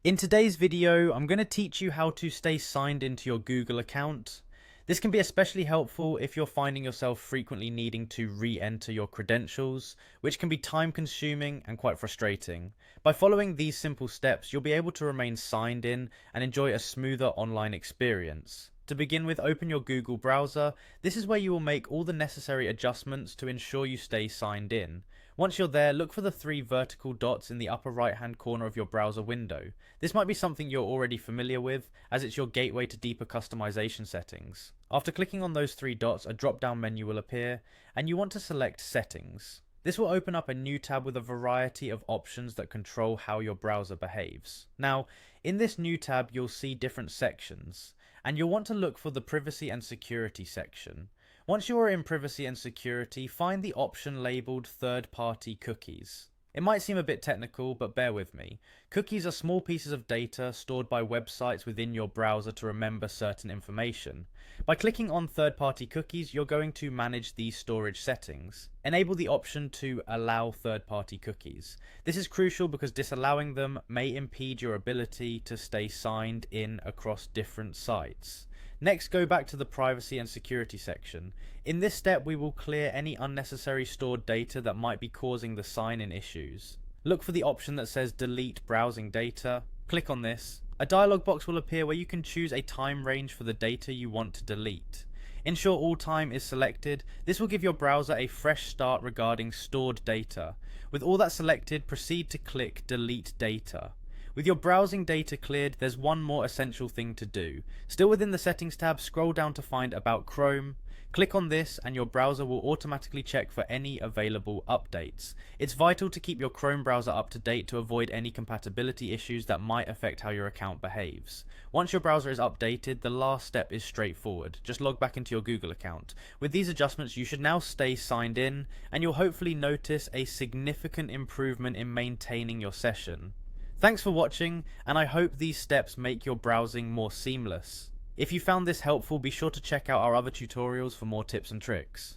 In today's video, I'm going to teach you how to stay signed into your Google account. This can be especially helpful if you're finding yourself frequently needing to re-enter your credentials, which can be time consuming and quite frustrating. By following these simple steps, you'll be able to remain signed in and enjoy a smoother online experience. To begin with, open your Google browser. This is where you will make all the necessary adjustments to ensure you stay signed in. Once you're there, look for the three vertical dots in the upper right hand corner of your browser window. This might be something you're already familiar with, as it's your gateway to deeper customization settings. After clicking on those three dots, a drop down menu will appear, and you want to select Settings. This will open up a new tab with a variety of options that control how your browser behaves. Now, in this new tab, you'll see different sections, and you'll want to look for the Privacy and Security section. Once you are in Privacy and Security, find the option labeled Third-Party Cookies. It might seem a bit technical, but bear with me. Cookies are small pieces of data stored by websites within your browser to remember certain information. By clicking on third-party cookies, you're going to manage these storage settings. Enable the option to allow third-party cookies. This is crucial because disallowing them may impede your ability to stay signed in across different sites. Next, go back to the Privacy and Security section. In this step, we will clear any unnecessary stored data that might be causing the sign-in issues. Look for the option that says Delete Browsing Data. Click on this. A dialog box will appear where you can choose a time range for the data you want to delete. Ensure all time is selected. This will give your browser a fresh start regarding stored data. With all that selected, proceed to click Delete Data. With your browsing data cleared, there's one more essential thing to do. Still within the Settings tab, scroll down to find About Chrome. Click on this and your browser will automatically check for any available updates. It's vital to keep your Chrome browser up to date to avoid any compatibility issues that might affect how your account behaves. Once your browser is updated, the last step is straightforward. Just log back into your Google account. With these adjustments, you should now stay signed in, and you'll hopefully notice a significant improvement in maintaining your session. Thanks for watching, and I hope these steps make your browsing more seamless. If you found this helpful, be sure to check out our other tutorials for more tips and tricks.